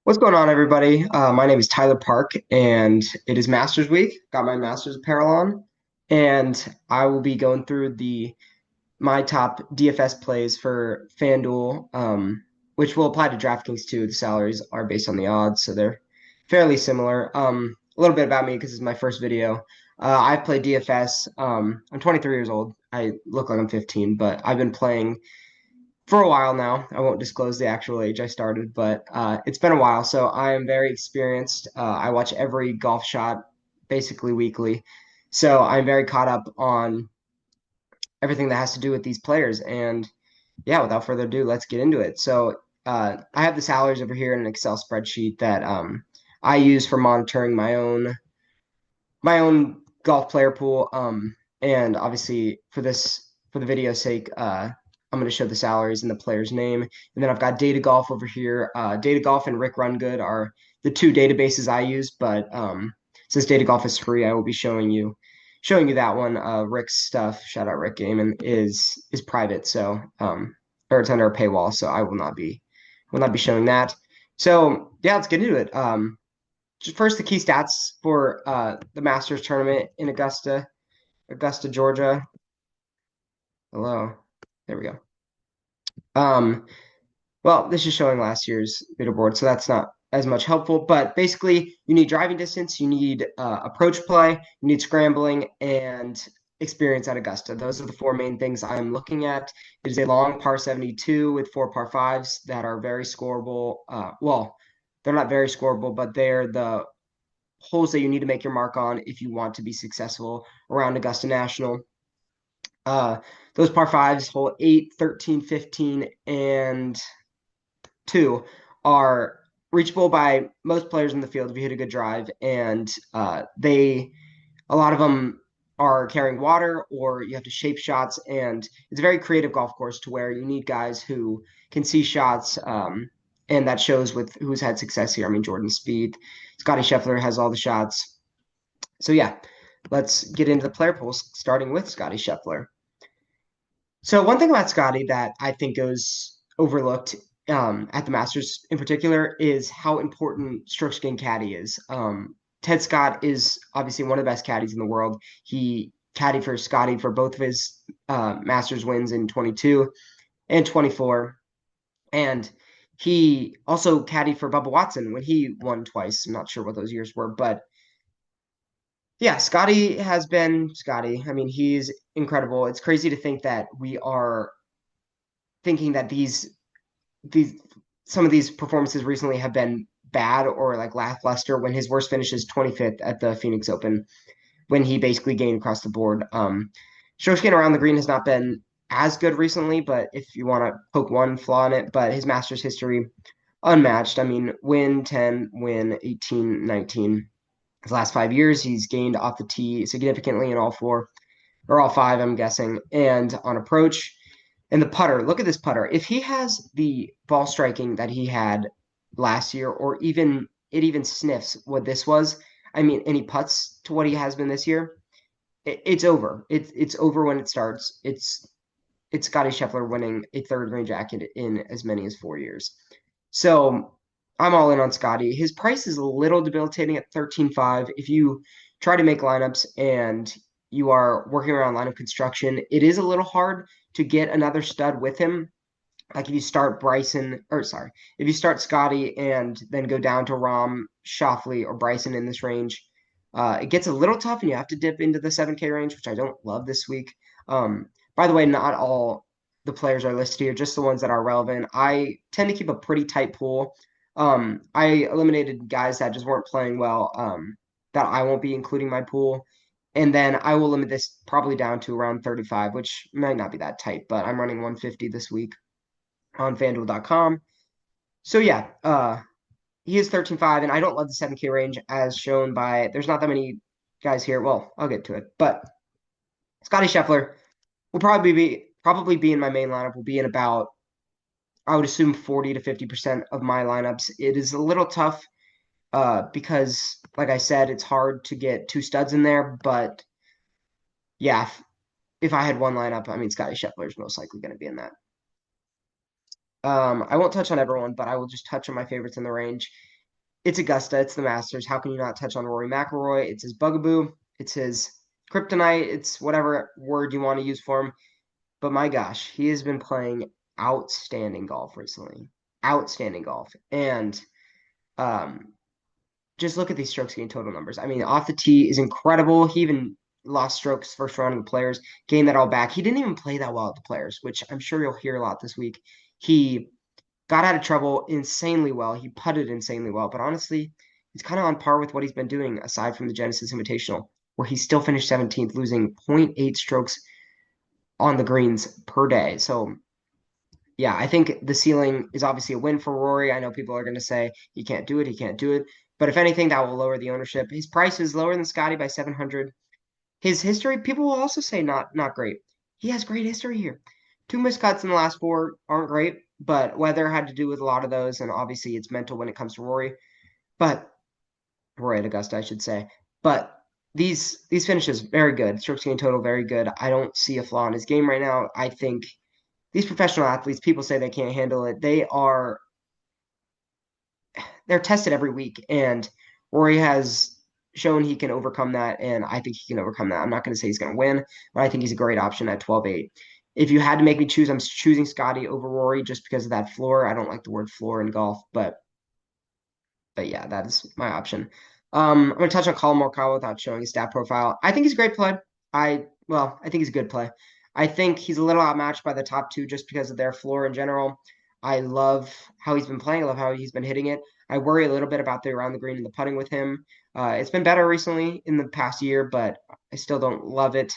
What's going on, everybody? My name is Tyler Park, and it is Masters Week. Got my Masters apparel on, and I will be going through the my top DFS plays for FanDuel, which will apply to Draftkings too. The salaries are based on the odds, so they're fairly similar. A little bit about me because it's my first video. I play DFS. I'm 23 years old. I look like I'm 15, but I've been playing for a while now. I won't disclose the actual age I started, but it's been a while. So I am very experienced. I watch every golf shot basically weekly. So I'm very caught up on everything that has to do with these players. And yeah, without further ado, let's get into it. So I have the salaries over here in an Excel spreadsheet that I use for monitoring my own golf player pool. And obviously for the video's sake, I'm going to show the salaries and the player's name. And then I've got Data Golf over here. Data Golf and Rick Rungood are the two databases I use, but since Data Golf is free, I will be showing you that one. Rick's stuff, shout out Rick Gaiman, is private, so or it's under a paywall, so I will not be showing that. So yeah, let's get into it. Just first, the key stats for the Masters tournament in Augusta, Georgia. Hello, there we go. Um, well, this is showing last year's leaderboard, so that's not as much helpful. But basically, you need driving distance, you need approach play, you need scrambling, and experience at Augusta. Those are the four main things I'm looking at. It is a long par 72 with four par fives that are very scoreable. Well, they're not very scoreable, but they're the holes that you need to make your mark on if you want to be successful around Augusta National. Uh, those par fives, hole 8, 13, 15, and 2 are reachable by most players in the field if you hit a good drive, and a lot of them are carrying water or you have to shape shots, and it's a very creative golf course to where you need guys who can see shots, and that shows with who's had success here. I mean, Jordan Spieth, Scotty Scheffler has all the shots. So yeah, let's get into the player pools, starting with Scotty Scheffler. So one thing about Scotty that I think goes overlooked at the Masters in particular is how important strokes gained caddy is. Ted Scott is obviously one of the best caddies in the world. He caddied for Scotty for both of his Masters wins in 22 and 24, and he also caddied for Bubba Watson when he won twice. I'm not sure what those years were, but yeah, Scotty has been Scotty. I mean, he's incredible. It's crazy to think that we are thinking that these some of these performances recently have been bad or like lackluster when his worst finish is 25th at the Phoenix Open when he basically gained across the board. Strokes gained around the green has not been as good recently, but if you want to poke one flaw in it, but his Masters history unmatched. I mean, win 10, win 18, 19. His last 5 years, he's gained off the tee significantly in all four or all five, I'm guessing, and on approach. And the putter, look at this putter. If he has the ball striking that he had last year, or even sniffs what this was, I mean, and he putts to what he has been this year, it's over. It's over when it starts. It's Scotty Scheffler winning a third green jacket in as many as 4 years. So I'm all in on Scotty. His price is a little debilitating at 13.5. If you try to make lineups and you are working around lineup construction, it is a little hard to get another stud with him. Like if you start Bryson, or sorry, if you start Scotty and then go down to Rahm, Shoffley, or Bryson in this range, it gets a little tough and you have to dip into the 7K range, which I don't love this week. By the way, not all the players are listed here, just the ones that are relevant. I tend to keep a pretty tight pool. I eliminated guys that just weren't playing well, that I won't be including my pool. And then I will limit this probably down to around 35, which might not be that tight, but I'm running 150 this week on FanDuel.com. So yeah, he is 13.5, and I don't love the 7K range as shown by, there's not that many guys here. Well, I'll get to it. But Scotty Scheffler will probably be in my main lineup, will be in about, I would assume, 40 to 50% of my lineups. It is a little tough because, like I said, it's hard to get two studs in there. But yeah, if I had one lineup, I mean, Scotty Scheffler is most likely going to be in that. I won't touch on everyone, but I will just touch on my favorites in the range. it's Augusta. It's the Masters. How can you not touch on Rory McIlroy? It's his bugaboo. It's his kryptonite. It's whatever word you want to use for him. But my gosh, he has been playing outstanding golf recently. Outstanding golf. And um, just look at these strokes gained total numbers. I mean, off the tee is incredible. He even lost strokes first round of the Players, gained that all back. He didn't even play that well at the Players, which I'm sure you'll hear a lot this week. He got out of trouble insanely well. He putted insanely well, but honestly, he's kind of on par with what he's been doing aside from the Genesis Invitational, where he still finished 17th, losing zero point 0.8 strokes on the greens per day. So yeah, I think the ceiling is obviously a win for Rory. I know people are going to say he can't do it, he can't do it. But if anything, that will lower the ownership. His price is lower than Scotty by 700. His history, people will also say not great. He has great history here. Two missed cuts in the last four aren't great, but weather had to do with a lot of those, and obviously it's mental when it comes to Rory. But Rory at Augusta, I should say. But these finishes very good. Strokes gained total very good. I don't see a flaw in his game right now. I think these professional athletes, people say they can't handle it. They're tested every week, and Rory has shown he can overcome that, and I think he can overcome that. I'm not going to say he's going to win, but I think he's a great option at 12-8. If you had to make me choose, I'm choosing Scotty over Rory just because of that floor. I don't like the word floor in golf, but yeah, that is my option. I'm going to touch on Colin Morikawa without showing his stat profile. I think he's a great play. I think he's a good play. I think he's a little outmatched by the top two just because of their floor in general. I love how he's been playing. I love how he's been hitting it. I worry a little bit about the around the green and the putting with him. It's been better recently in the past year, but I still don't love it.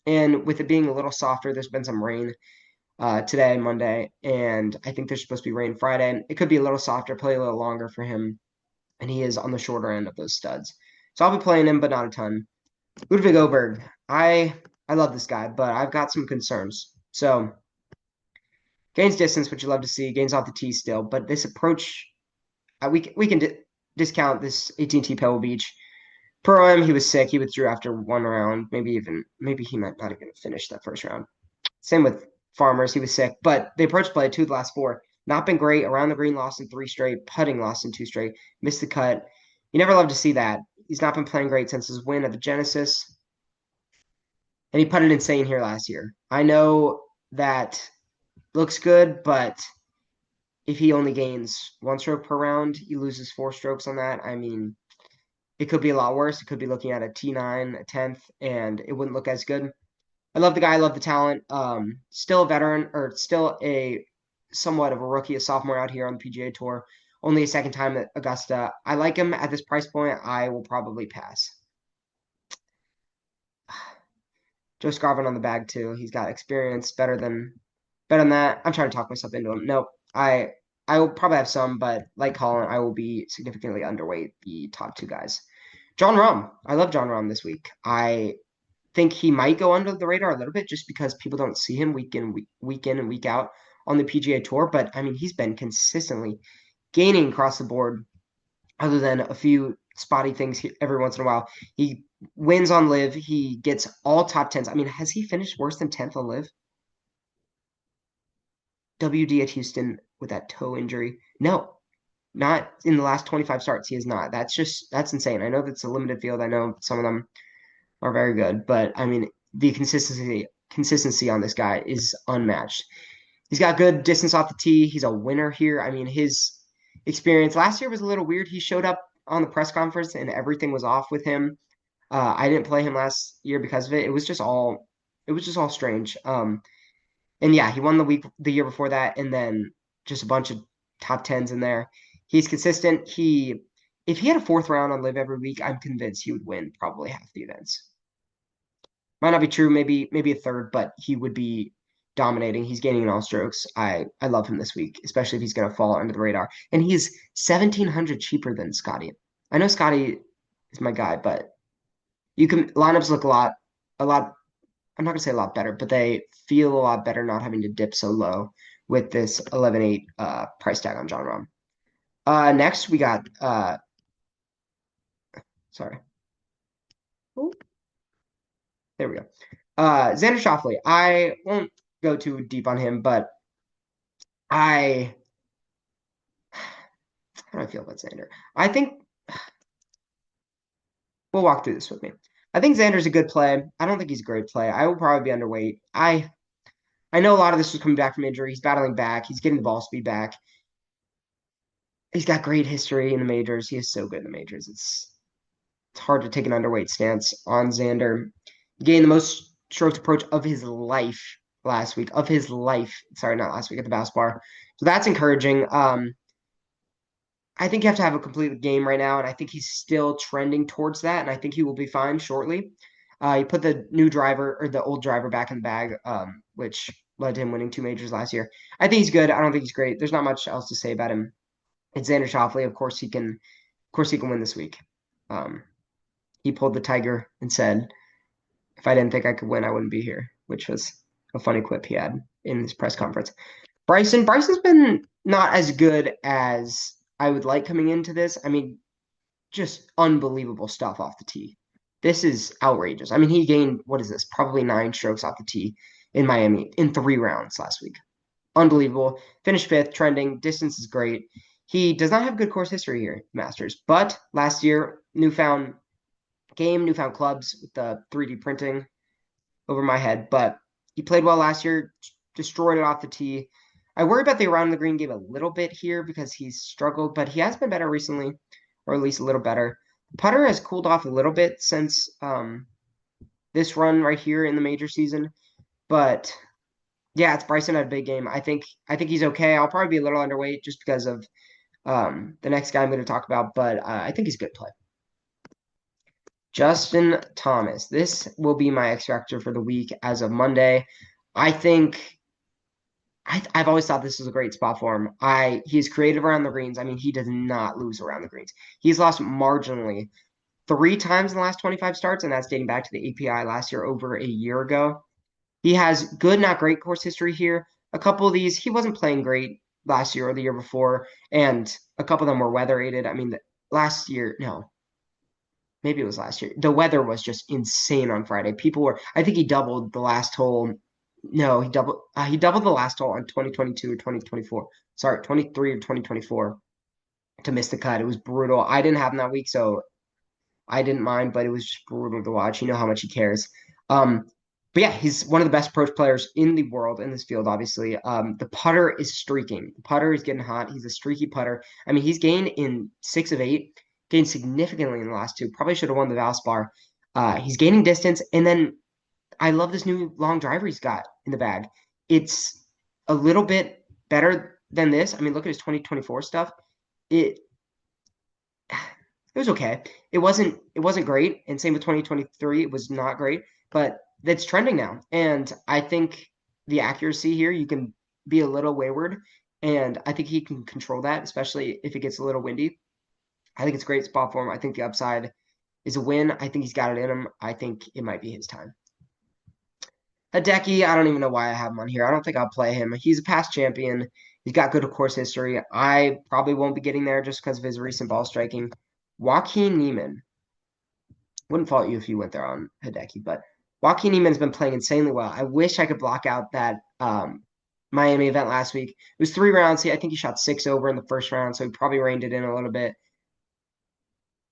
And with it being a little softer, there's been some rain today, Monday, and I think there's supposed to be rain Friday. It could be a little softer, play a little longer for him, and he is on the shorter end of those studs. So I'll be playing him, but not a ton. Ludwig Oberg, I love this guy, but I've got some concerns. So gains distance, which you love to see, gains off the tee still, but this approach, we can discount this AT&T Pebble Beach. Pro M, he was sick. He withdrew after one round. Maybe he might not even finish that first round. Same with Farmers, he was sick, but the approach play, two of the last four, not been great. Around the green, lost in three straight. Putting, lost in two straight. Missed the cut. You never love to see that. He's not been playing great since his win at the Genesis, and he putted insane here last year. I know that looks good, but if he only gains one stroke per round, he loses four strokes on that. I mean, it could be a lot worse. It could be looking at a T9, a 10th, and it wouldn't look as good. I love the guy. I love the talent. Still a veteran, or still a somewhat of a rookie, a sophomore out here on the PGA Tour. Only a second time at Augusta. I like him at this price point. I will probably pass. Joe Scarvin on the bag too. He's got experience better than that. I'm trying to talk myself into him. Nope. I will probably have some, but like Colin, I will be significantly underweight the top two guys. John Rahm. I love John Rahm this week. I think he might go under the radar a little bit just because people don't see him week in and week out on the PGA Tour. But I mean, he's been consistently gaining across the board, other than a few spotty things every once in a while. He wins on Live. He gets all top tens. I mean, has he finished worse than 10th on Live? WD at Houston with that toe injury? No, not in the last 25 starts. He is not. That's insane. I know that's a limited field. I know some of them are very good, but I mean the consistency on this guy is unmatched. He's got good distance off the tee. He's a winner here. I mean, his experience last year was a little weird. He showed up on the press conference and everything was off with him. I didn't play him last year because of it. It was just all strange. And yeah, he won the year before that, and then just a bunch of top tens in there. He's consistent. If he had a fourth round on Live every week, I'm convinced he would win probably half the events. Might not be true, maybe a third, but he would be dominating. He's gaining in all strokes. I love him this week, especially if he's going to fall under the radar. And he's 1,700 cheaper than Scotty. I know Scotty is my guy, but you can lineups look a lot. I'm not gonna say a lot better, but they feel a lot better not having to dip so low with this 11.8 price tag on John Rahm. Next we got sorry. Ooh, there we go. Xander Schauffele. I won't go too deep on him, but I how do I feel about Xander? I think we'll walk through this with me. I think Xander's a good play. I don't think he's a great play. I will probably be underweight. I know a lot of this was coming back from injury. He's battling back. He's getting the ball speed back. He's got great history in the majors. He is so good in the majors. It's hard to take an underweight stance on Xander. He gained the most strokes approach of his life last week. Of his life. Sorry, not last week at the Bass Bar. So that's encouraging. I think you have to have a complete game right now, and I think he's still trending towards that, and I think he will be fine shortly. He put the new driver or the old driver back in the bag, which led to him winning 2 majors last year. I think he's good. I don't think he's great. There's not much else to say about him. It's Xander Schauffele. Of course he can win this week. Um, he pulled the tiger and said, "If I didn't think I could win, I wouldn't be here," which was a funny quip he had in his press conference. Bryson's been not as good as I would like coming into this. I mean, just unbelievable stuff off the tee. This is outrageous. I mean, he gained, what is this? Probably 9 strokes off the tee in Miami in 3 rounds last week. Unbelievable. Finished fifth, trending. Distance is great. He does not have good course history here, Masters. But last year, newfound game, newfound clubs with the 3D printing over my head. But he played well last year, destroyed it off the tee. I worry about the around the green game a little bit here because he's struggled, but he has been better recently, or at least a little better. Putter has cooled off a little bit since this run right here in the major season, but yeah, it's Bryson at a big game. I think he's okay. I'll probably be a little underweight just because of the next guy I'm going to talk about, but I think he's a good play. Justin Thomas. This will be my X factor for the week as of Monday. I think I've always thought this was a great spot for him. He's creative around the greens. I mean, he does not lose around the greens. He's lost marginally 3 times in the last 25 starts, and that's dating back to the API last year, over a year ago. He has good, not great course history here. A couple of these, he wasn't playing great last year or the year before, and a couple of them were weather aided. I mean, last year, no, maybe it was last year. The weather was just insane on Friday. I think he doubled the last hole. No, he doubled the last hole on 2022 or 2024. Sorry, 23 or 2024 to miss the cut. It was brutal. I didn't have him that week, so I didn't mind, but it was just brutal to watch. You know how much he cares. But yeah, he's one of the best approach players in the world in this field, obviously. The putter is streaking. The putter is getting hot. He's a streaky putter. I mean, he's gained in 6 of 8, gained significantly in the last 2. Probably should have won the Valspar. He's gaining distance, and then I love this new long driver he's got in the bag. It's a little bit better than this. I mean, look at his 2024 stuff. It was okay. It wasn't great, and same with 2023. It was not great, but that's trending now. And I think the accuracy here, you can be a little wayward, and I think he can control that, especially if it gets a little windy. I think it's a great spot for him. I think the upside is a win. I think he's got it in him. I think it might be his time. Hideki, I don't even know why I have him on here. I don't think I'll play him. He's a past champion. He's got good course history. I probably won't be getting there just because of his recent ball striking. Joaquin Niemann. Wouldn't fault you if you went there on Hideki, but Joaquin Niemann's been playing insanely well. I wish I could block out that Miami event last week. It was 3 rounds. I think he shot 6 over in the first round, so he probably reined it in a little bit.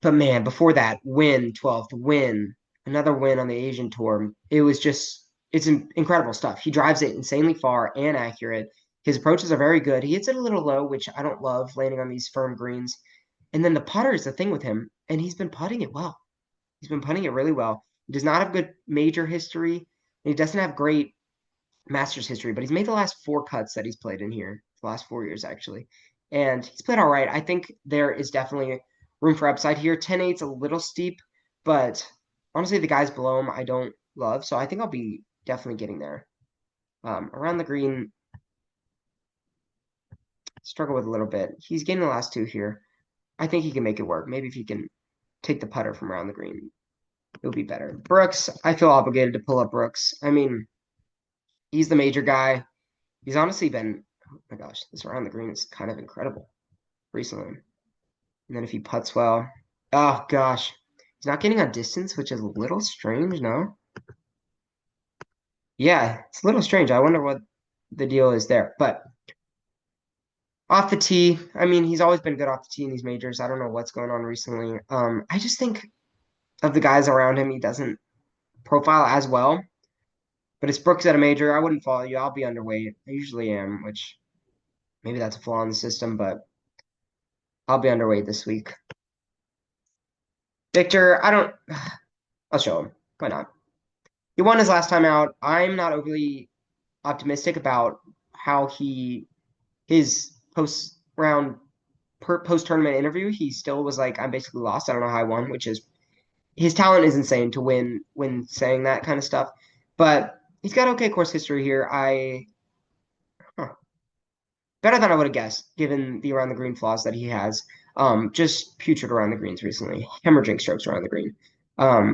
But man, before that, 12th win, another win on the Asian tour. It's incredible stuff. He drives it insanely far and accurate. His approaches are very good. He hits it a little low, which I don't love, landing on these firm greens. And then the putter is the thing with him, and he's been putting it well. He's been putting it really well. He does not have good major history, and he doesn't have great Masters history, but he's made the last 4 cuts that he's played in here, the last 4 years, actually. And he's played all right. I think there is definitely room for upside here. 10-8's a little steep, but honestly, the guys below him I don't love, so I think I'll be definitely getting there. Around the green, struggle with a little bit. He's getting the last 2 here. I think he can make it work. Maybe if he can take the putter from around the green, it'll be better. Brooks, I feel obligated to pull up Brooks. I mean, he's the major guy. He's honestly been, oh my gosh, this around the green is kind of incredible recently. And then if he putts well, oh gosh, he's not getting on distance, which is a little strange, no? Yeah, it's a little strange. I wonder what the deal is there. But Off the tee, I mean, he's always been good off the tee in these majors. I don't know what's going on recently. I just think of the guys around him, he doesn't profile as well. But it's Brooks at a major. I wouldn't follow you. I'll be underweight. I usually am, which maybe that's a flaw in the system, but I'll be underweight this week. Victor, I don't. I'll show him. Why not? He won his last time out. I'm not overly optimistic about how his post tournament interview. He still was like, I'm basically lost. I don't know how I won, which is his talent is insane to win when saying that kind of stuff. But he's got okay course history here. Huh, better than I would have guessed, given the around the green flaws that he has. Just putrid around the greens recently, hemorrhaging strokes around the green.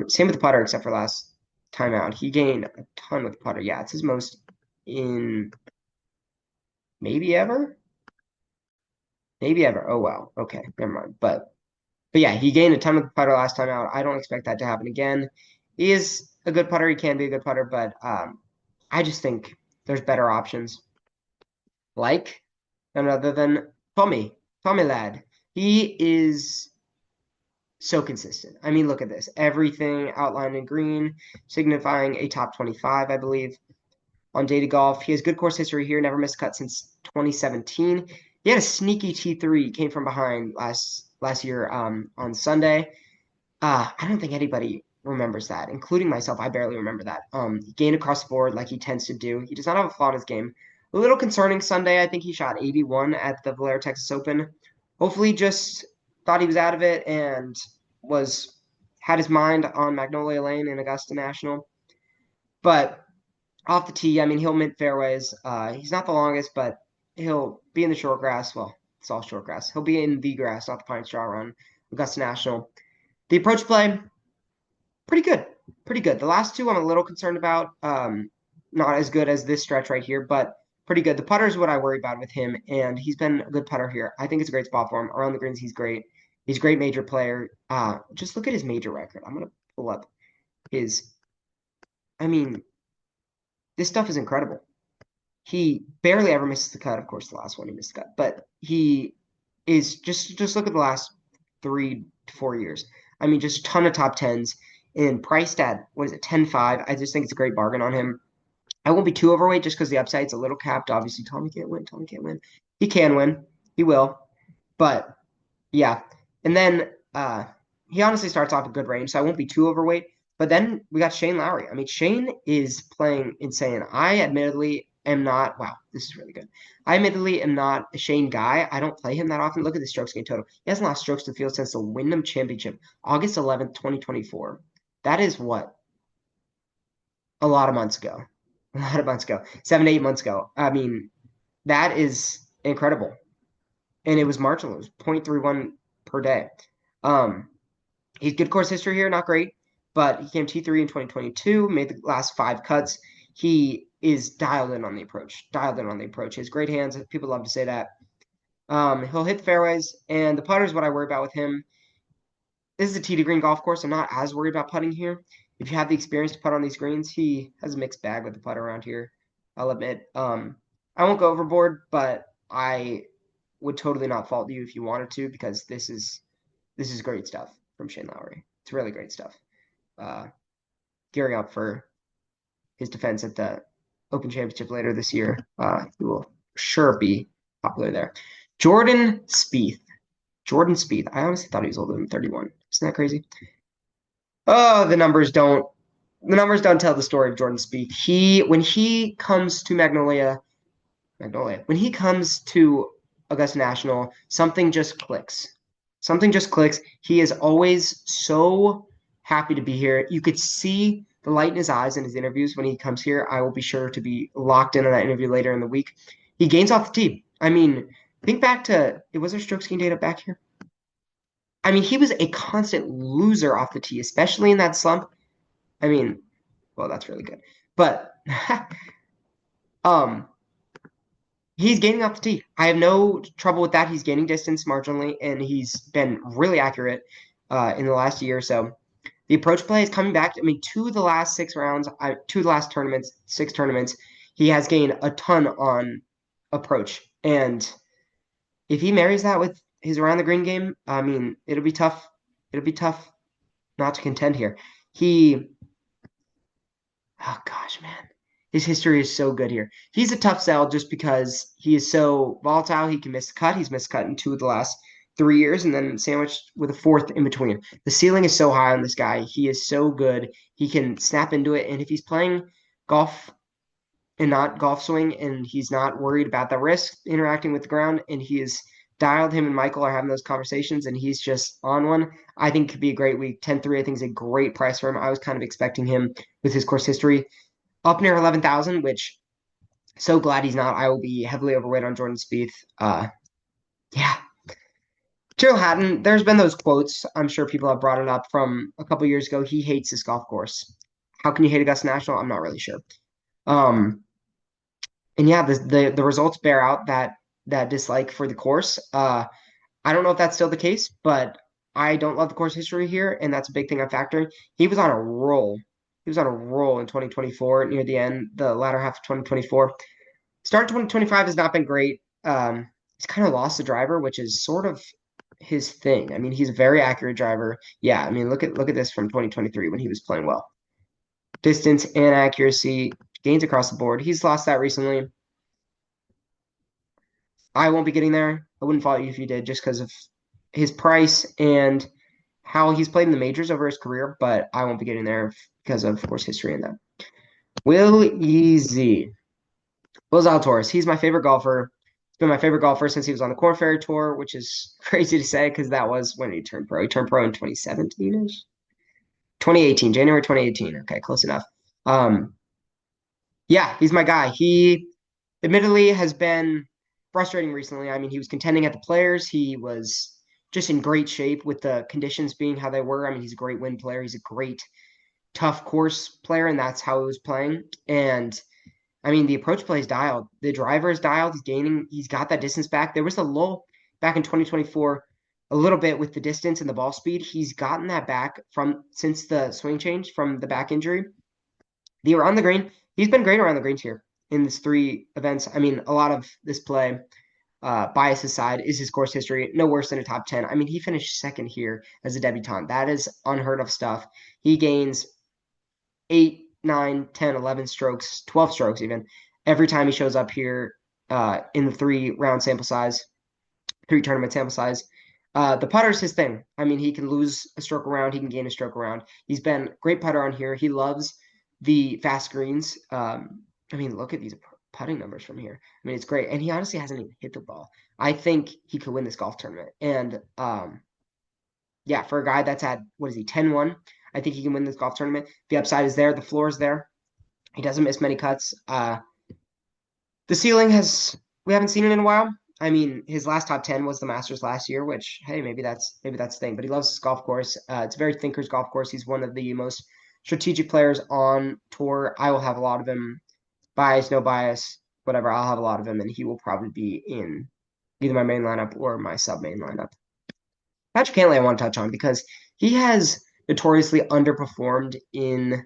Same with the putter, except for last time out. He gained a ton with the putter. Yeah, it's his most in maybe ever. Maybe ever. Oh well. Okay, never mind. But yeah, he gained a ton with the putter last time out. I don't expect that to happen again. He is a good putter. He can be a good putter, but I just think there's better options. Like none other than Tommy Lad. He is so consistent. I mean, look at this. Everything outlined in green, signifying a top 25, I believe, on Data Golf. He has good course history here, never missed a cut since 2017. He had a sneaky T3, came from behind last year on Sunday. I don't think anybody remembers that, including myself. I barely remember that. He gained across the board like he tends to do. He does not have a flaw in his game. A little concerning Sunday. I think he shot 81 at the Valero Texas Open. Hopefully, just thought he was out of it and was had his mind on Magnolia Lane in Augusta National. But off the tee, I mean, he'll mint fairways. He's not the longest, but he'll be in the short grass. Well, it's all short grass. He'll be in the grass, not the pine straw run, Augusta National. The approach play, pretty good. Pretty good. The last two I'm a little concerned about. Not as good as this stretch right here, but pretty good. The putter is what I worry about with him, and he's been a good putter here. I think it's a great spot for him. Around the greens, he's great. He's a great major player. Just look at his major record. I'm going to pull up his. I mean, this stuff is incredible. He barely ever misses the cut. Of course, the last one he missed the cut, but he is just look at the last 3 to 4 years. I mean, just a ton of top tens and priced at what is it, 10.5. I just think it's a great bargain on him. I won't be too overweight just because the upside's a little capped. Obviously, Tommy can't win. Tommy can't win. He can win. He will. But yeah. And then he honestly starts off a good range, so I won't be too overweight. But then we got Shane Lowry. I mean, Shane is playing insane. I admittedly am not. Wow, this is really good. I admittedly am not a Shane guy. I don't play him that often. Look at the strokes gained total. He hasn't lost strokes to the field since the Wyndham Championship, August 11th, 2024. That is what? A lot of months ago. A lot of months ago. 7 to 8 months ago. I mean, that is incredible. And it was marginal. It was 0.31 per day. He's good course history here, not great, but he came T3 in 2022, made the last 5 cuts. He is dialed in on the approach. Dialed in on the approach. He has great hands. People love to say that. He'll hit the fairways, and the putter is what I worry about with him. This is a tee to green golf course. I'm not as worried about putting here. If you have the experience to putt on these greens, he has a mixed bag with the putter around here. I'll admit. I won't go overboard, but I would totally not fault you if you wanted to, because this is great stuff from Shane Lowry. It's really great stuff. Gearing up for his defense at the Open Championship later this year. He will sure be popular there. Jordan Spieth. I honestly thought he was older than 31. Isn't that crazy? Oh, the numbers don't tell the story of Jordan Spieth. When he comes to when he comes to Augusta National, something just clicks. He is always so happy to be here. You could see the light in his eyes in his interviews when he comes here. I will be sure to be locked in on that interview later in the week. He gains off the tee. I mean, think back to, was there strokes gained data back here? I mean, he was a constant loser off the tee, especially in that slump. I mean, well, that's really good. But he's gaining off the tee. I have no trouble with that. He's gaining distance marginally, and he's been really accurate in the last year or so. The approach play is coming back. I mean, 6 tournaments, he has gained a ton on approach. And if he marries that with his around the green game, I mean, it'll be tough. It'll be tough not to contend here. He, oh gosh, man, his history is so good here. He's a tough sell just because he is so volatile. He can miss the cut. He's missed cut in 2 of the last 3 years, and then sandwiched with a fourth in between. The ceiling is so high on this guy. He is so good. He can snap into it, and if he's playing golf and not golf swing, and he's not worried about the risk interacting with the ground, and he is dialed. Him and Michael are having those conversations, and he's just on one. I think it could be a great week. 10-3, I think, is a great price for him. I was kind of expecting him with his course history up near 11,000, which so glad he's not. I will be heavily overweight on Jordan Spieth. Yeah. Joe Hatton, there's been those quotes. I'm sure people have brought it up from a couple years ago. He hates this golf course. How can you hate Augusta National? I'm not really sure. Um, and yeah, the results bear out that dislike for the course. I don't know if that's still the case, but I don't love the course history here, and that's a big thing I'm factoring. He was on a roll. He was on a roll in 2024 near the end, the latter half of 2024. Start 2025 has not been great. He's kind of lost the driver, which is sort of his thing. I mean, he's a very accurate driver. Yeah, I mean, look at this from 2023 when he was playing well. Distance and accuracy gains across the board. He's lost that recently. I won't be getting there. I wouldn't fault you if you did, just because of his price and how he's played in the majors over his career. But I won't be getting there because of course, history and that. Will Easy. Will Zalatoris. He's my favorite golfer. He's been my favorite golfer since he was on the Corn Ferry Tour, which is crazy to say because that was when he turned pro. He turned pro in 2017-ish. 2018, January 2018. Okay, close enough. Yeah, he's my guy. He admittedly has been frustrating recently. I mean, he was contending at the Players. He was just in great shape with the conditions being how they were. I mean, he's a great wind player. He's a great tough course player, and that's how he was playing. And I mean, the approach play is dialed. The driver is dialed. He's gaining. He's got that distance back. There was a lull back in 2024, a little bit with the distance and the ball speed. He's gotten that back from since the swing change from the back injury. The around the green, he's been great around the greens here in these 3 events. I mean, a lot of this play, bias aside, is his course history. No worse than a top 10. I mean, he finished second here as a debutant. That is unheard of stuff. He gains 8, 9, 10, 11 strokes, 12 strokes even, every time he shows up here in the 3-round sample size, 3-tournament sample size. The putter's his thing. I mean, he can lose a stroke around, he can gain a stroke around. He's been great putter on here. He loves the fast greens. I mean, look at these putting numbers from here. I mean, it's great. And he honestly hasn't even hit the ball. I think he could win this golf tournament. And yeah, for a guy that's at, what is he, 10-1, I think he can win this golf tournament. The upside is there. The floor is there. He doesn't miss many cuts. The ceiling we haven't seen it in a while. I mean, his last top 10 was the Masters last year, which, hey, maybe that's the thing. But he loves this golf course. It's a very thinker's golf course. He's one of the most strategic players on tour. I will have a lot of him. Bias, no bias, whatever. I'll have a lot of him, and he will probably be in either my main lineup or my sub-main lineup. Patrick Cantlay I want to touch on because he has notoriously underperformed in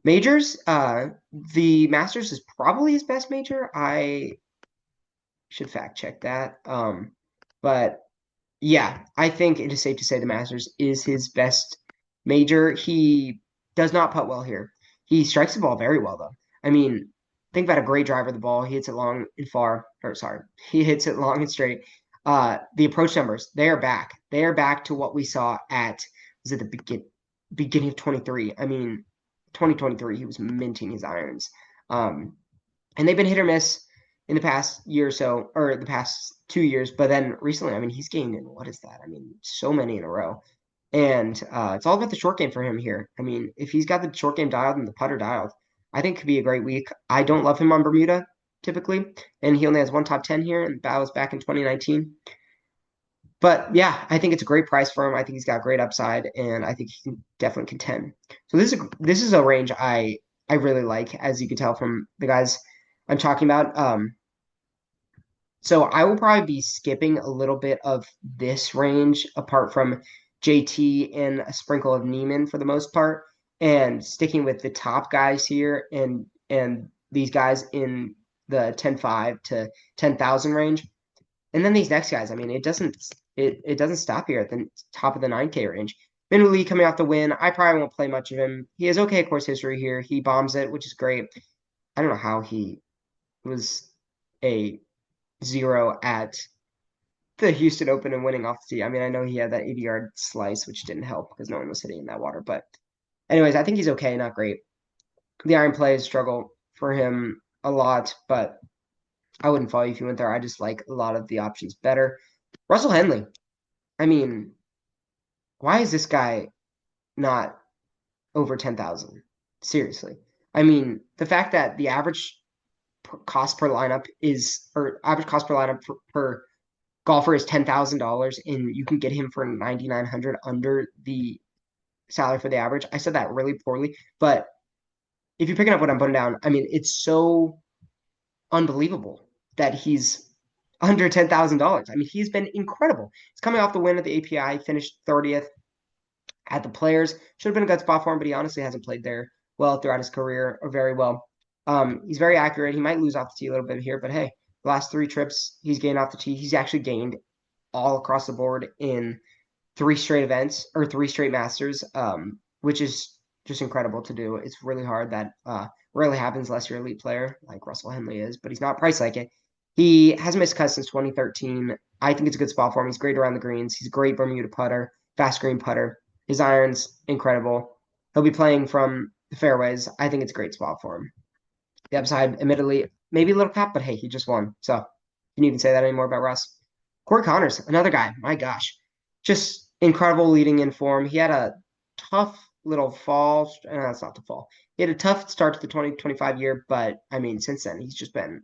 majors. The Masters is probably his best major. I should fact check that. But yeah, I think it is safe to say the Masters is his best major. He does not putt well here. He strikes the ball very well, though. I mean, think about a great driver of the ball. He hits it long and far. Or sorry, he hits it long and straight. The approach numbers, they are back. They are back to what we saw at the beginning of 23. I mean, 2023, he was minting his irons. And they've been hit or miss in the past year or so, or the past 2 years. But then recently, I mean, he's gained in, what is that? I mean, so many in a row. And it's all about the short game for him here. I mean, if he's got the short game dialed and the putter dialed, I think it could be a great week. I don't love him on Bermuda typically, and he only has one top 10 here, and that was back in 2019. But yeah, I think it's a great price for him. I think he's got great upside, and I think he can definitely contend. So this is a range I really like, as you can tell from the guys I'm talking about. So I will probably be skipping a little bit of this range apart from JT and a sprinkle of Neiman for the most part, and sticking with the top guys here and these guys in the 10.5 to 10,000 range. And then these next guys, I mean, it doesn't stop here at the top of the 9K range. Min Lee coming off the win. I probably won't play much of him. He has okay course history here. He bombs it, which is great. I don't know how he was a zero at the Houston Open and winning off the tee. I mean, I know he had that 80-yard slice, which didn't help because no one was hitting in that water. But anyways, I think he's okay, not great. The iron plays struggle for him a lot, but I wouldn't follow you if you went there. I just like a lot of the options better. Russell Henley. I mean, why is this guy not over 10,000? Seriously. I mean, the fact that the average cost per lineup is, or average cost per lineup per golfer is $10,000 and you can get him for 9,900 under the salary for the average. I said that really poorly, but if you're picking up what I'm putting down, I mean, it's so unbelievable that he's under $10,000. I mean, he's been incredible. He's coming off the win at the API, finished 30th at the Players. Should have been a good spot for him, but he honestly hasn't played there well throughout his career or very well. He's very accurate. He might lose off the tee a little bit here, but hey, the last 3 trips he's gained off the tee. He's actually gained all across the board in 3 straight events or 3 straight Masters, which is just incredible to do. It's really hard. That rarely happens unless you're an elite player like Russell Henley is, but he's not priced like it. He hasn't missed cuts since 2013. I think it's a good spot for him. He's great around the greens. He's a great Bermuda putter, fast green putter. His iron's incredible. He'll be playing from the fairways. I think it's a great spot for him. The upside, admittedly, maybe a little cap, but hey, he just won. So can you even say that anymore about Russ? Corey Connors, another guy. My gosh, just incredible leading in form. He had a tough little fall. That's not the fall. He had a tough start to the 2025 year, but I mean, since then, he's just been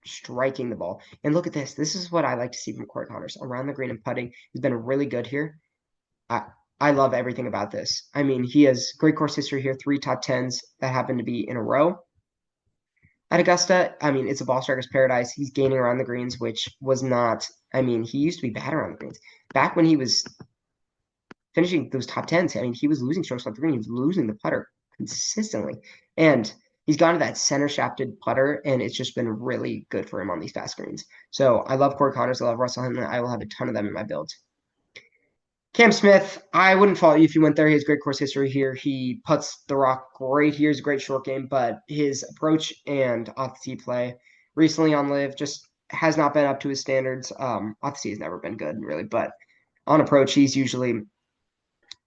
striking the ball. And look at this. This is what I like to see from Corey Connors around the green and putting. He's been really good here. I I love everything about this. I mean, he has great course history here, 3 top 10s that happen to be in a row. At Augusta, I mean, it's a ball striker's paradise. He's gaining around the greens, which was not, I mean, he used to be bad around the greens. Back when he was finishing those top 10s, I mean, he was losing strokes off the green. He was losing the putter consistently. And he's gone to that center shafted putter, and it's just been really good for him on these fast greens. So I love Corey Connors. I love Russell Henley. I will have a ton of them in my build. Cam Smith, I wouldn't fault you if you went there. He has great course history here. He puts the rock great here. He's a great short game, but his approach and off the tee play recently on live just has not been up to his standards. Off the tee has never been good, really, but on approach, he's usually,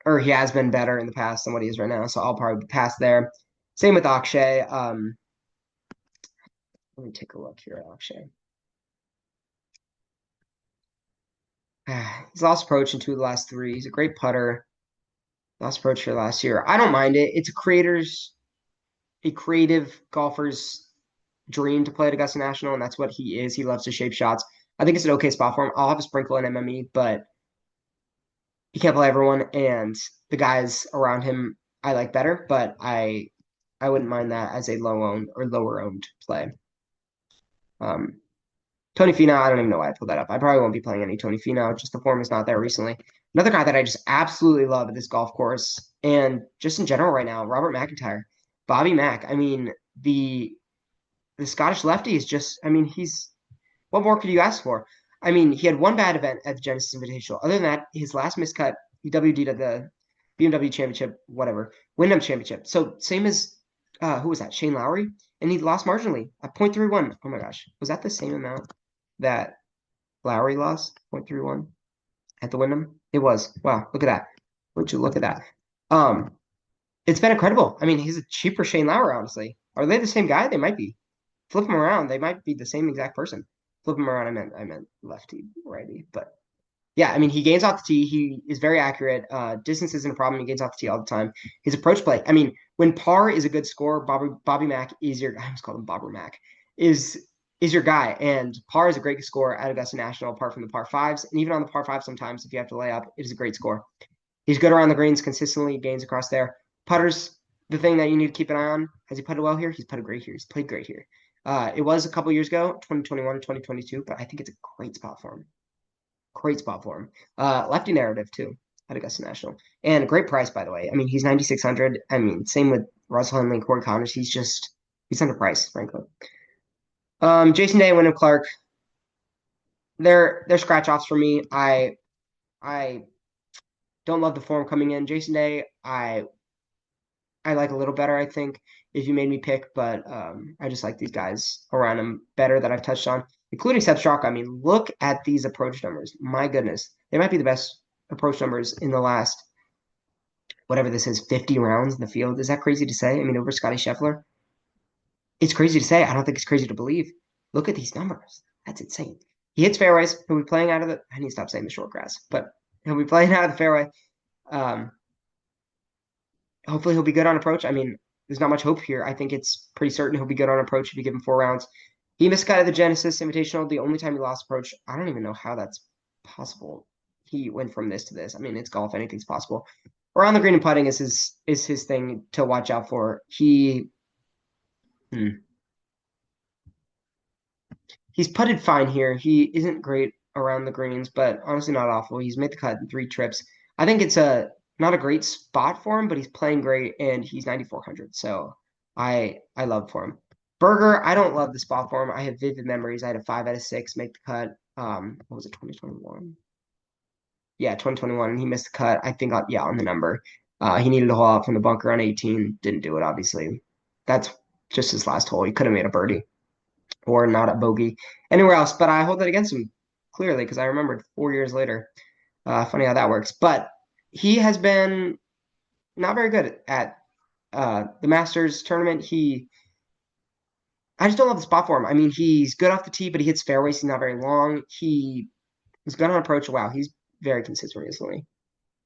or he has been better in the past than what he is right now. So I'll probably pass there. Same with Akshay. Let me take a look here at Akshay. He's lost approach in 2 of the last 3. He's a great putter. Lost approach here last year. I don't mind it. It's a creative golfer's dream to play at Augusta National, and that's what he is. He loves to shape shots. I think it's an okay spot for him. I'll have a sprinkle in MME, but he can't play everyone, and the guys around him I like better, but I wouldn't mind that as a low owned or lower owned play. Tony Finau, I don't even know why I pulled that up. I probably won't be playing any Tony Finau. Just the form is not there recently. Another guy that I just absolutely love at this golf course and just in general right now, Robert McIntyre, Bobby Mack. I mean, the Scottish lefty is just, I mean, he's, what more could you ask for? I mean, he had one bad event at the Genesis Invitational. Other than that, his last miscut, he WD'd at the BMW Championship, whatever, Wyndham Championship. So same as, who was that? Shane Lowry? And he lost marginally at 0.31. Oh my gosh. Was that the same amount that Lowry lost? 0.31 at the Wyndham? It was. Wow. Look at that. Would you look at that? It's been incredible. I mean, he's a cheaper Shane Lowry, honestly. Are they the same guy? They might be. Flip them around. They might be the same exact person. Flip them around. I meant lefty, righty. But yeah, I mean, he gains off the tee. He is very accurate. Distance isn't a problem. He gains off the tee all the time. His approach play. I mean, when par is a good score, Bobby Mack is your. I almost called him Bobber Mack. Is your guy, and par is a great score at Augusta National, apart from the par fives, and even on the par five, sometimes if you have to lay up, it is a great score. He's good around the greens consistently, gains across there. Putters, the thing that you need to keep an eye on. Has he putted well here? He's putted great here. He's played great here. It was a couple years ago, 2021 to 2022, but I think it's a great spot for him. Great spot for him. Lefty narrative too at Augusta National, and a great price by the way. I mean, he's 9,600. I mean, same with Russell Henley, Corey Connors. He's underpriced, frankly. Jason Day, Wyndham Clark. they're scratch offs for me. I don't love the form coming in. Jason Day, I like a little better, I think, if you made me pick, but I just like these guys around him better that I've touched on, including Seth Straka. I mean, look at these approach numbers. My goodness. They might be the best approach numbers in the last, whatever this is, 50 rounds in the field. Is that crazy to say? I mean, over Scotty Scheffler? It's crazy to say. I don't think it's crazy to believe. Look at these numbers. That's insane. He hits fairways. He'll be playing out of the, I need to stop saying the short grass, but he'll be playing out of the fairway. Um, Hopefully he'll be good on approach. I mean, there's not much hope here. I think it's pretty certain he'll be good on approach if you give him 4 rounds. He missed cut of the Genesis Invitational. The only time he lost approach, I don't even know how that's possible. He went from this to this. I mean, it's golf. Anything's possible. Around the green and putting is his thing to watch out for. Hmm. He's putted fine here. He isn't great around the greens, but honestly not awful. He's made the cut in 3 trips. I think it's a not a great spot for him, but he's playing great and he's 9,400. So I love for him. Berger, I don't love the spot for him. I have vivid memories. I had a 5 out of 6 make the cut. What was it, 2021? Yeah, 2021. And he missed the cut. I think yeah, on the number. He needed a hole out from the bunker on 18. Didn't do it, obviously. That's just his last hole. He could have made a birdie or not at bogey anywhere else. But I hold that against him clearly because I remembered 4 years later. Funny how that works. But he has been not very good at the Masters tournament. I just don't love the spot for him. I mean, he's good off the tee, but he hits fairways. He's not very long. He was good on approach. Wow, he's very consistent recently.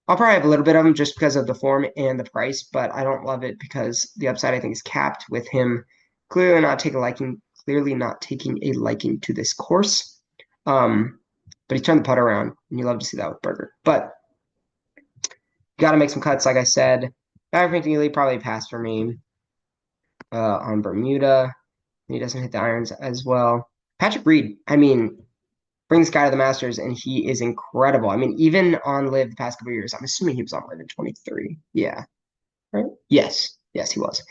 I'll probably have a little bit of him just because of the form and the price, but I don't love it because the upside I think is capped with him clearly not taking a liking to this course. But he turned the putt around, and you love to see that with Berger. But got to make some cuts, like I said. Maverick McNeely probably a pass for me on Bermuda. He doesn't hit the irons as well. Patrick Reed, I mean, bring this guy to the Masters, and he is incredible. I mean, even on Live the past couple of years, I'm assuming he was on Live in 23. Yeah, right? Yes, he was.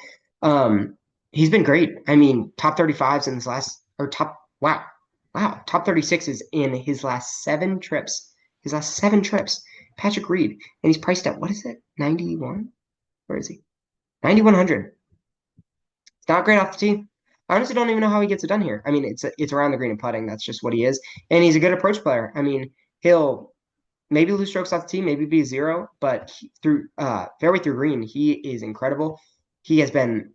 He's been great. I mean, top 35s in his last, or top 36s in his last 7 trips. His last 7 trips. Patrick Reed, and he's priced at, what is it, 91? Where is he? 9,100. It's not great off the tee. I honestly don't even know how he gets it done here. I mean, it's around the green and putting. That's just what he is, and he's a good approach player. I mean, he'll maybe lose strokes off the tee, maybe be 0, but through fairway through green, he is incredible. He has been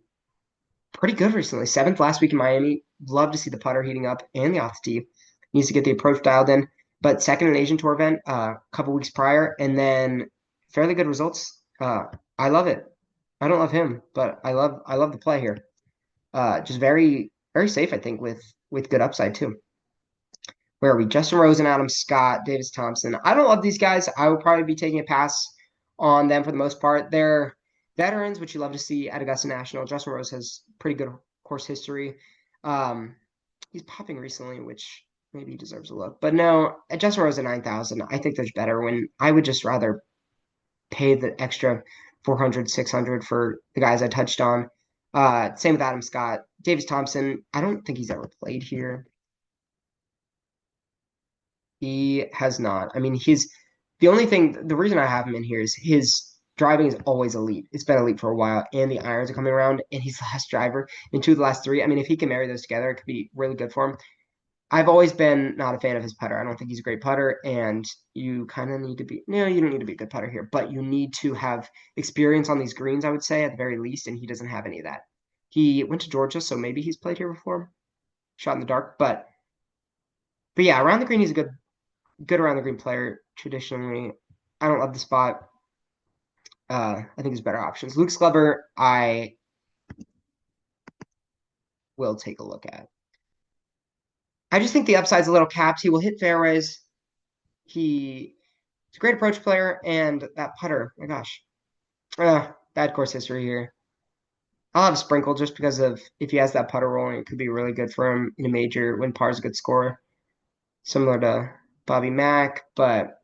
pretty good recently. 7th last week in Miami. Love to see the putter heating up and the off the tee. Needs to get the approach dialed in. But second in Asian Tour event a couple weeks prior, and then fairly good results. I love it. I don't love him, but I love the play here. Just very very safe, I think, with good upside too. Where are we? Justin Rose and Adam Scott, Davis Thompson. I don't love these guys. I would probably be taking a pass on them for the most part. They're veterans, which you love to see at Augusta National. Justin Rose has pretty good course history. He's popping recently, which maybe he deserves a look. But no, at Justin Rose at 9,000, I think there's better when I would just rather pay the extra 400, 600 for the guys I touched on. Same with Adam Scott. Davis Thompson, I don't think he's ever played here. He has not. I mean, the reason I have him in here is his driving is always elite. It's been elite for a while, and the irons are coming around, and he's the last driver in 2 of the last 3. I mean, if he can marry those together, it could be really good for him. I've always been not a fan of his putter. I don't think he's a great putter, and you kind of need to be, no, you don't need to be a good putter here, but you need to have experience on these greens, I would say, at the very least, and he doesn't have any of that. He went to Georgia, so maybe he's played here before, shot in the dark, but yeah, around the green, he's a good around the green player traditionally. I don't love the spot. I think there's better options. Luke Glover, I will take a look at. I just think the upside's a little capped. He will hit fairways. He's a great approach player, and that putter, my gosh, bad course history here. I'll have a sprinkle just because of if he has that putter rolling, it could be really good for him in a major when par's a good score, similar to Bobby Mack, but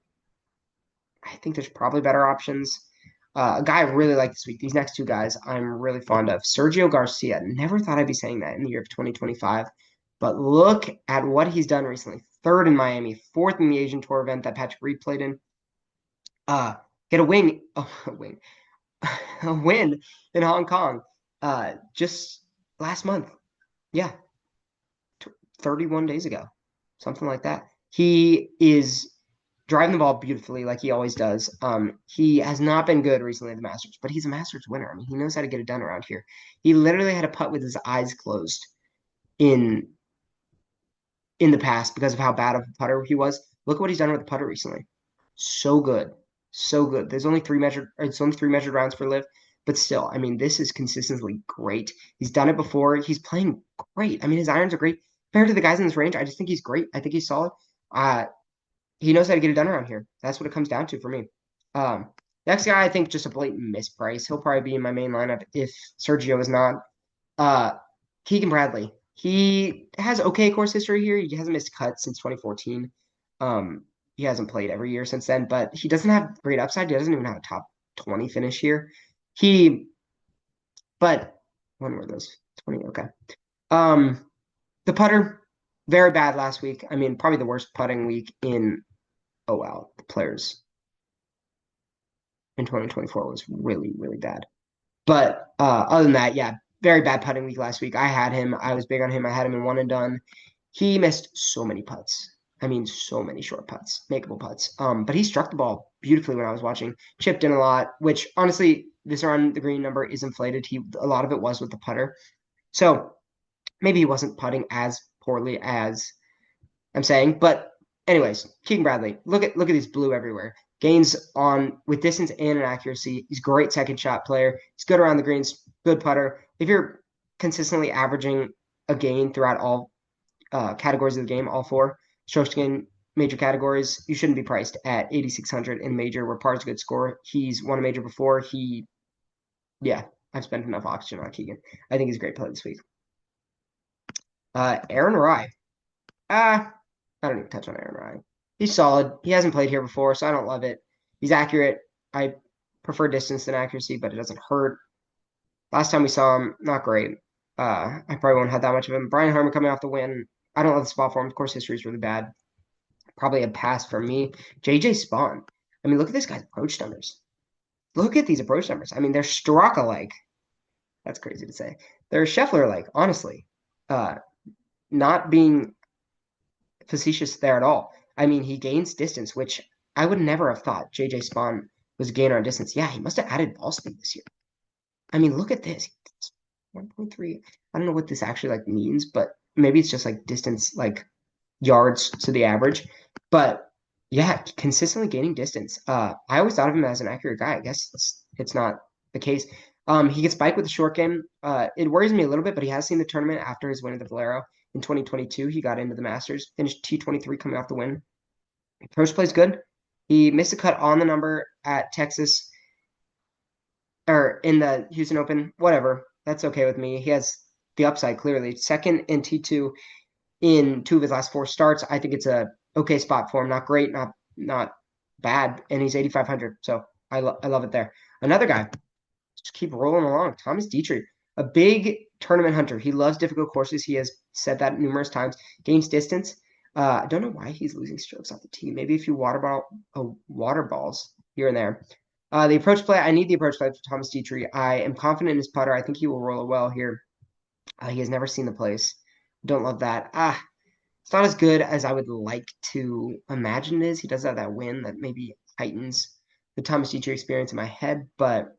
I think there's probably better options. A guy I really like this week, these next 2 guys I'm really fond of. Sergio Garcia. Never thought I'd be saying that in the year of 2025. But look at what he's done recently. Third in Miami, fourth in the Asian Tour event that Patrick Reed played in. Get a wing, oh, a wing, a win in Hong Kong just last month. Yeah, 31 days ago, something like that. He is driving the ball beautifully like he always does. He has not been good recently at the Masters, but he's a Masters winner. I mean, he knows how to get it done around here. He literally had a putt with his eyes closed in the past because of how bad of a putter he was. Look at what he's done with the putter recently. So good. So good. It's only three measured rounds for Liv, but still, I mean, this is consistently great. He's done it before. He's playing great. I mean, his irons are great. Compared to the guys in this range, I just think he's great. I think he's solid. Uh, he knows how to get it done around here. That's what it comes down to for me. Um, Next guy, I think just a blatant misprice. He'll probably be in my main lineup if Sergio is not. Uh, Keegan Bradley. He has okay course history here. He hasn't missed cuts since 2014. He hasn't played every year since then, but he doesn't have great upside. He doesn't even have a top 20 finish here. But when were those? 20, okay. Um, the putter, very bad last week. I mean, probably the worst putting week in, oh wow, the players in 2024 was really, really bad. But other than that, yeah, very bad putting week last week. I had him. I was big on him. I had him in one and done. He missed so many putts. I mean, so many short putts, makeable putts. But he struck the ball beautifully when I was watching. Chipped in a lot, which honestly, this around the green number is inflated. A lot of it was with the putter. So maybe he wasn't putting as poorly as I'm saying. But anyways, Keegan Bradley, look at these blue everywhere. Gains on with distance and in accuracy. He's a great second shot player. He's good around the greens, good putter. If you're consistently averaging a gain throughout all categories of the game, all four strokes gain major categories, you shouldn't be priced at 8,600 in major where par's a good score. He's won a major before. Yeah, I've spent enough oxygen on Keegan. I think he's a great play this week. Aaron Rai. I don't even touch on Aaron Rai. He's solid. He hasn't played here before, so I don't love it. He's accurate. I prefer distance than accuracy, but it doesn't hurt. Last time we saw him, not great. I probably won't have that much of him. Brian Harman coming off the win. I don't love the spot for him. Of course, history is really bad. Probably a pass for me. JJ Spawn. I mean, look at this guy's approach numbers. Look at these approach numbers. I mean, they're Straka-like. That's crazy to say. They're Scheffler-like, honestly. Not being facetious there at all. I mean, he gains distance, which I would never have thought JJ Spawn was a gainer on distance. Yeah, he must have added ball speed this year. I mean, look at this. 1.3. I don't know what this actually like means, but maybe it's just like distance, like yards to the average. But yeah, consistently gaining distance. I always thought of him as an accurate guy. I guess it's not the case. He gets spiked with the short game. It worries me a little bit, but he has seen the tournament after his win at the Valero in 2022. He got into the Masters, finished T23 coming off the win. Approach plays good. He missed a cut on the number at Texas or in the Houston Open. Whatever. That's okay with me. He has the upside clearly. Second in T2 in two of his last four starts. I think it's a okay spot for him. Not great, not bad, and he's 8,500. So I love it there. Another guy, just keep rolling along. Thomas Dietrich, a big tournament hunter. He loves difficult courses. He has said that numerous times. Gains distance. I don't know why he's losing strokes off the tee. Maybe if you water balls here and there. The approach play. I need the approach play for Thomas Dietrich. I am confident in his putter. I think he will roll it well here. He has never seen the place. Don't love that. It's not as good as I would like to imagine it is. He does have that win that maybe heightens the Thomas Dietrich experience in my head, but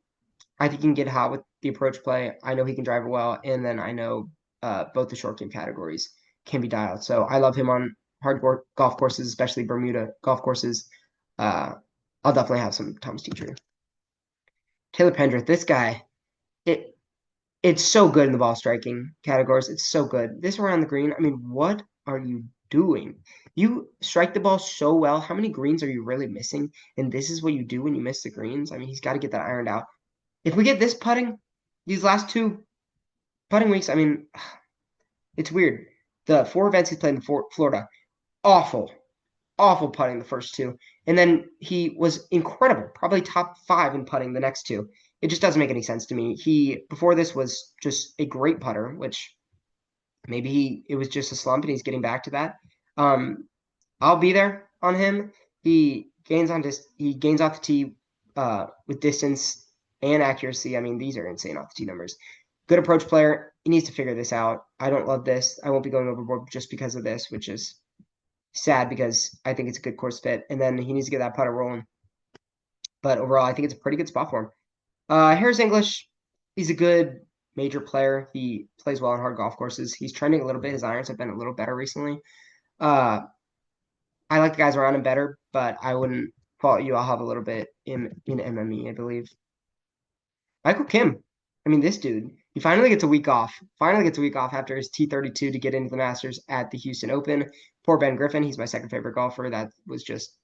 I think he can get hot with the approach play. I know he can drive it well, and then I know both the short game categories can be dialed. So I love him on hard golf courses, especially Bermuda golf courses. I'll definitely have some Thomas Dietrich. Taylor Pendrith, this guy, it's so good in the ball striking categories. It's so good. This around the green, I mean, what are you doing? You strike the ball so well. How many greens are you really missing? And this is what you do when you miss the greens. I mean, he's got to get that ironed out. If we get this putting, these last two putting weeks, I mean, it's weird. The four events he's played in Florida, awful putting the first two. And then he was incredible, probably top 5 in putting the next two. It just doesn't make any sense to me. He, before this, was just a great putter, which Maybe it was just a slump and he's getting back to that. Um, I'll be there on him. He gains off the tee with distance and accuracy. I mean, these are insane off the tee numbers. Good approach player. He needs to figure this out. I don't love this. I won't be going overboard just because of this, which is sad because I think it's a good course fit. And then he needs to get that putter rolling. But overall, I think it's a pretty good spot for him. Harris English, he's a good major player. He plays well on hard golf courses. He's trending a little bit. His irons have been a little better recently. Uh, I like the guys around him better, but I wouldn't fault you. I'll have a little bit in MME, I believe. Michael Kim. I mean, this dude, he finally gets a week off. Finally gets a week off after his T32 to get into the Masters at the Houston Open. Poor Ben Griffin. He's my second favorite golfer. That was just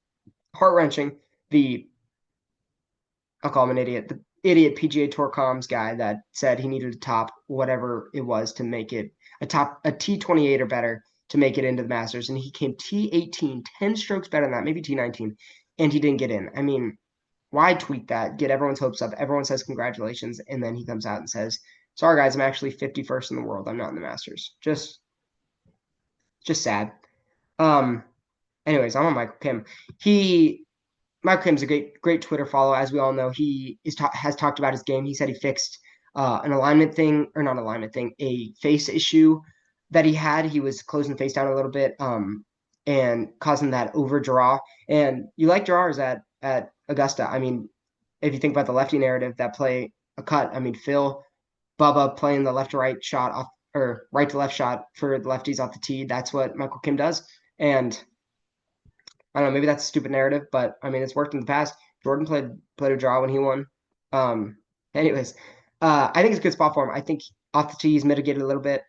heart wrenching. I'll call him an idiot. The idiot PGA Tour comms guy that said he needed to top whatever it was to make it a T28 or better to make it into the Masters, and he came T18, 10 strokes better than that, maybe T19, and he didn't get in. I mean, why tweet that? Get everyone's hopes up. Everyone says congratulations, and then he comes out and says, "Sorry guys, I'm actually 51st in the world. I'm not in the Masters." Just sad. Um. Anyways, I'm on Michael Kim. He Michael Kim's a great Twitter follow. As we all know, has talked about his game. He said he fixed an alignment thing, or not alignment thing, a face issue that he had. He was closing the face down a little bit, and causing that overdraw. And you like drawers at Augusta. I mean, if you think about the lefty narrative that play a cut, I mean, Bubba playing the left to right shot off, or right to left shot for the lefties off the tee. That's what Michael Kim does. And I don't know, maybe that's a stupid narrative, but I mean, it's worked in the past. Jordan played a draw when he won. Um, anyways, I think it's a good spot for him. I think off the tee he's mitigated a little bit,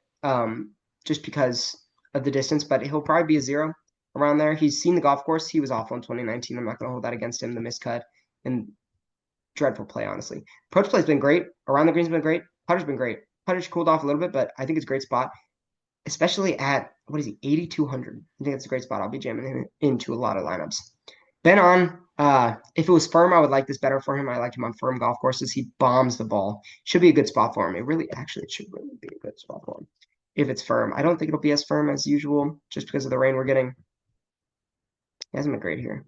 just because of the distance, but he'll probably be a zero around there. He's seen the golf course. He was awful in 2019. I'm not going to hold that against him. The miscut and dreadful play, honestly. Approach play's been great. Around the green's been great. Putter's been great. Putter's cooled off a little bit, but I think it's a great spot, especially at what is he, 8,200. I think that's a great spot. I'll be jamming him into a lot of lineups. Ben on, if it was firm, I would like this better for him. I like him on firm golf courses. He bombs the ball. Should be a good spot for him. It should really be a good spot for him if it's firm. I don't think it'll be as firm as usual just because of the rain we're getting. He hasn't been great here.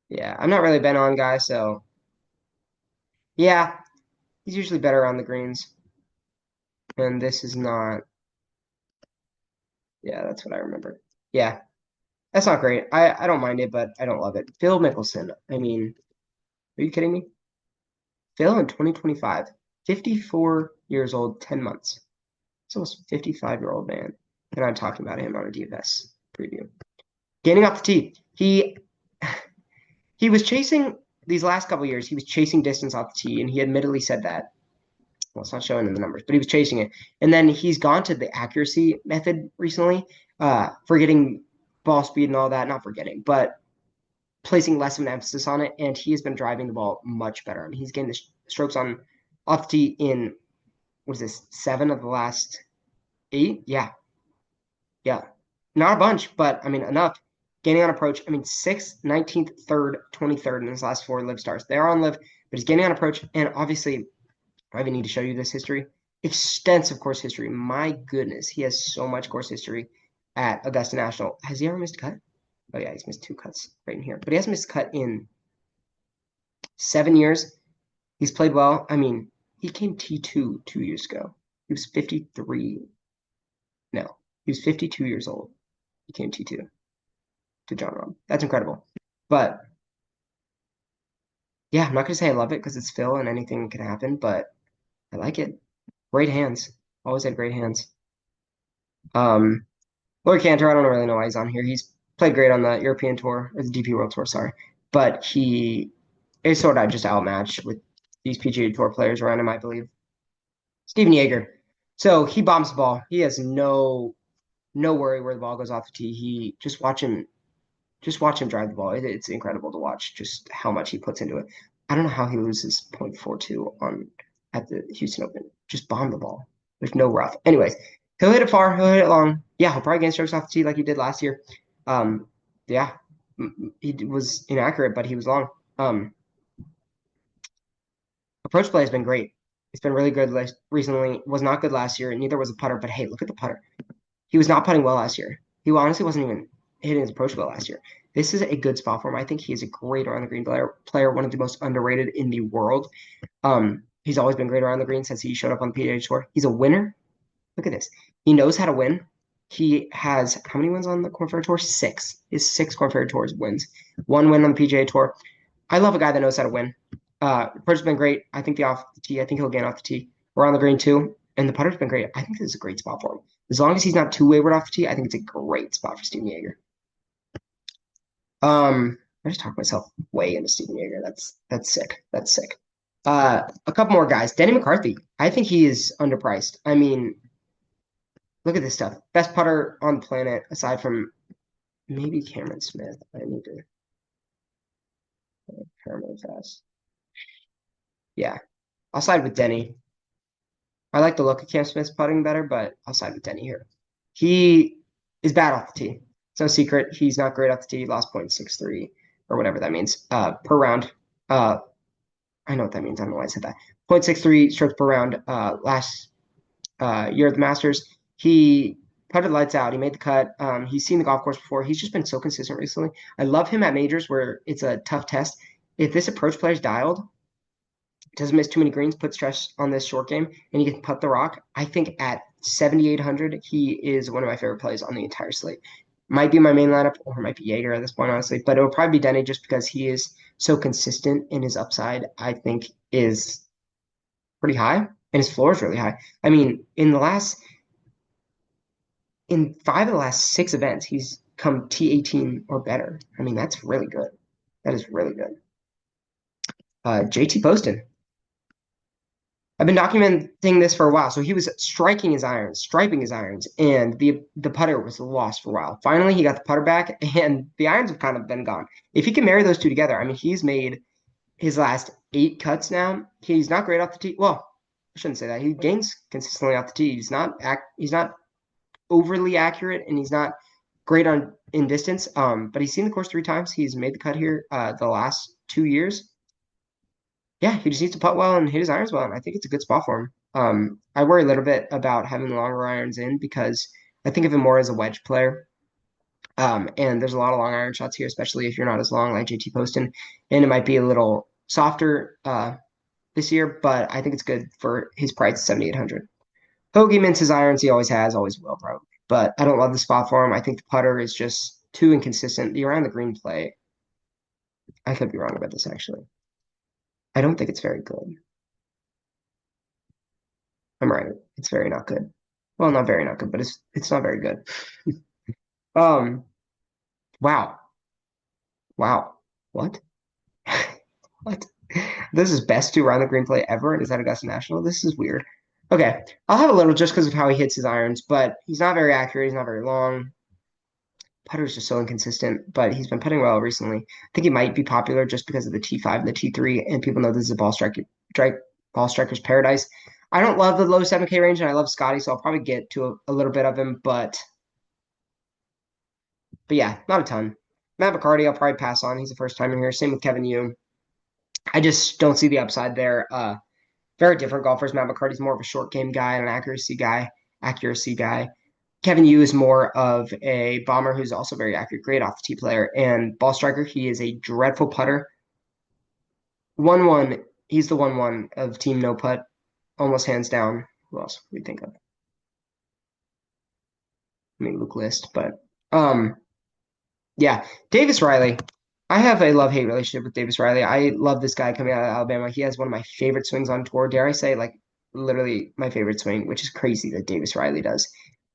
Yeah, I'm not really a Ben on guy, so yeah, he's usually better on the greens. And this is not, yeah, that's what I remember. Yeah, that's not great. I don't mind it, but I don't love it. Phil Mickelson. I mean, are you kidding me? Phil in 2025, 54 years old, 10 months. It's almost 55-year-old man. And I'm talking about him on a DFS preview. Gaining off the tee. He was chasing these last couple years, he was chasing distance off the tee, and he admittedly said that. Well, it's not showing in the numbers, but he was chasing it. And then he's gone to the accuracy method recently, forgetting ball speed and all that. Not forgetting, but placing less of an emphasis on it. And he has been driving the ball much better. I mean, he's getting the strokes on off the tee in, what is this, 7 of the last 8? Yeah. Yeah. Not a bunch, but I mean, enough. Gaining on approach. I mean, 6th, 19th, 3rd, 23rd in his last 4 live stars. They are on live, but he's gaining on approach. And obviously, I even need to show you this history. Extensive course history. My goodness, he has so much course history at Augusta National. Has he ever missed a cut? Oh yeah, he's missed 2 cuts right in here. But he hasn't missed a cut in 7 years. He's played well. I mean, he came T2 2 years ago. He was 53. No, he was 52 years old. He came T2 to John Rahm. That's incredible. But yeah, I'm not going to say I love it because it's Phil and anything can happen, but I like it. Great hands. Always had great hands. Lloyd Cantor, I don't really know why he's on here. He's played great on the European Tour, or the DP World Tour, sorry. But he is sort of just outmatched with these PGA Tour players around him, I believe. Steven Yeager. So he bombs the ball. He has no worry where the ball goes off the tee. He just watch him drive the ball. It's incredible to watch just how much he puts into it. I don't know how he loses 0.42 at the Houston Open. Just bomb the ball. There's no rough. Anyways, he'll hit it far. He'll hit it long. Yeah, he'll probably gain strokes off the tee like he did last year. Yeah, he was inaccurate, but he was long. Approach play has been great. He's been really good recently. Was not good last year. Neither was the putter. But hey, look at the putter. He was not putting well last year. He honestly wasn't even hitting his approach well last year. This is a good spot for him. I think he is a great around the green player, one of the most underrated in the world. He's always been great around the green since he showed up on the PGA Tour. He's a winner. Look at this. He knows how to win. He has how many wins on the Korn Ferry Tour? Six. His six Korn Ferry Tours wins. One win on the PGA Tour. I love a guy that knows how to win. Approach has been great. I think the off the tee. I think he'll gain off the tee. We're on the green too, and the putter's been great. I think this is a great spot for him. As long as he's not too wayward off the tee, I think it's a great spot for Steven Yeager. I just talked myself way into Steven Yeager. That's sick. That's sick. A couple more guys. Denny McCarthy. I think he is underpriced. I mean, look at this stuff. Best putter on the planet, aside from maybe Cameron Smith. I need to Cameron fast. Yeah, I'll side with Denny. I like the look of Cam Smith's putting better, but I'll side with Denny here. He is bad off the tee. It's no secret. He's not great off the tee. Lost 0.63 or whatever that means per round. I know what that means. I don't know why I said that. 0.63 strokes per round last year at the Masters. He putted lights out. He made the cut. He's seen the golf course before. He's just been so consistent recently. I love him at majors where it's a tough test. If this approach player's dialed, doesn't miss too many greens, put stress on this short game, and he can putt the rock. I think at 7,800, he is one of my favorite plays on the entire slate. Might be my main lineup, or it might be Yeager at this point, honestly. But it will probably be Denny just because he is so consistent in his upside, I think is pretty high, and his floor is really high. I mean, in 5 of the last 6 events, he's come T18 or better. I mean, that's really good. That is really good. JT Poston. I've been documenting this for a while. So he was striping his irons, and the putter was lost for a while. Finally, he got the putter back, and the irons have kind of been gone. If he can marry those two together, I mean, he's made his last 8 cuts now. He's not great off the tee. Well, I shouldn't say that. He gains consistently off the tee. He's not overly accurate, and he's not great in distance. But he's seen the course 3 times. He's made the cut here the last 2 years. Yeah, he just needs to putt well and hit his irons well, and I think it's a good spot for him. I worry a little bit about having longer irons in because I think of him more as a wedge player. And there's a lot of long iron shots here, especially if you're not as long like JT Poston, and it might be a little softer this year, but I think it's good for his price, 7,800. Hoagie mints his irons, he always has, always will, probably. But I don't love the spot for him. I think the putter is just too inconsistent. The around the green play, I could be wrong about this actually. I don't think it's very good. I'm right. It's very not good. Well, not very not good, but it's not very good. Wow. Wow. What? What? This is best 2 around the green play ever, and is that Augusta National? This is weird. Okay, I'll have a little just because of how he hits his irons, but he's not very accurate. He's not very long. Putter's just so inconsistent, but he's been putting well recently. I think he might be popular just because of the T5 and the T3, and people know this is a ball striker's paradise. I don't love the low 7K range, and I love Scotty, so I'll probably get to a little bit of him, but yeah, not a ton. Matt McCarty, I'll probably pass on. He's a first timer here. Same with Kevin Yu. I just don't see the upside there. Very different golfers. Matt McCarty's more of a short game guy and an accuracy guy. Kevin Yu is more of a bomber who's also very accurate, great off the tee player. And ball striker, he is a dreadful putter. 1-1, he's the 1-1 of team no putt, almost hands down. Who else we think of? I mean, Luke List, but yeah, Davis Riley. I have a love-hate relationship with Davis Riley. I love this guy coming out of Alabama. He has one of my favorite swings on tour. Dare I say, like literally my favorite swing, which is crazy that Davis Riley does.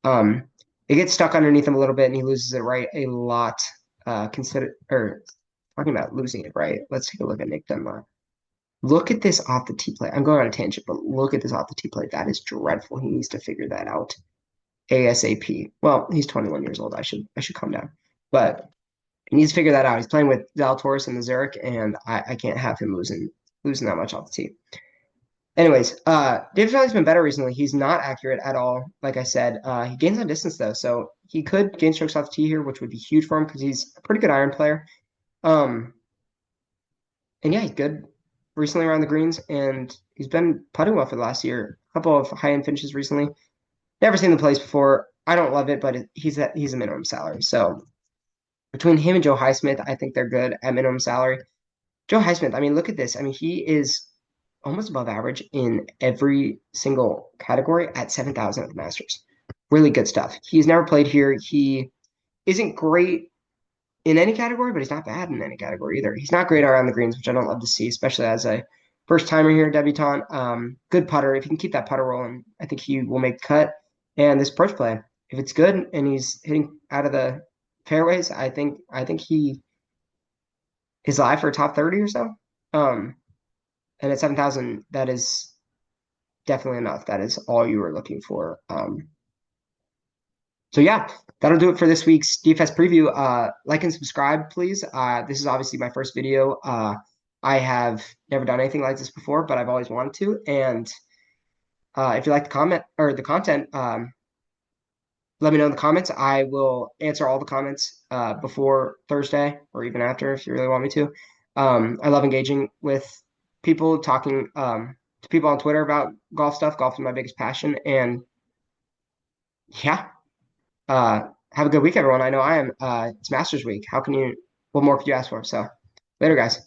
It gets stuck underneath him a little bit, and he loses it right a lot. Talking about losing it right. Let's take a look at Nick Dunlap. Look at this off the tee play. I'm going on a tangent, but look at this off the tee play. That is dreadful. He needs to figure that out ASAP. Well, he's 21 years old. I should calm down, but he needs to figure that out. He's playing with Zalatoris and the Zurich, and I can't have him losing that much off the tee. Anyways, Davis Riley's been better recently. He's not accurate at all. Like I said, he gains on distance though, so he could gain strokes off the tee here, which would be huge for him because he's a pretty good iron player. And yeah, he's good recently around the greens, and He's been putting well for the last year. A couple of high-end finishes recently. Never seen the plays before. I don't love it, but he's a minimum salary. So between him and Joe Highsmith, I think they're good at minimum salary. Joe Highsmith, I mean, look at this. I mean, he is almost above average in every single category at 7,000 at the Masters. Really good stuff. He's never played here. He isn't great in any category, but he's not bad in any category either. He's not great around the greens, which I don't love to see, especially as a first timer here, debutant. Good putter. If he can keep that putter rolling, I think he will make the cut. And this approach play, if it's good and he's hitting out of the fairways, I think he is live for a top 30 or so. Um, and at 7,000, that is definitely enough. That is all you were looking for. So yeah, that'll do it for this week's DFS preview. Like and subscribe, please. This is obviously my first video. I have never done anything like this before, but I've always wanted to. And if you like the comment or the content, let me know in the comments. I will answer all the comments before Thursday or even after if you really want me to. I love engaging with people, talking to people on Twitter about golf stuff. Golf is my biggest passion. And yeah, have a good week, everyone. I know I am. It's Masters week. What more could you ask for? So later, guys.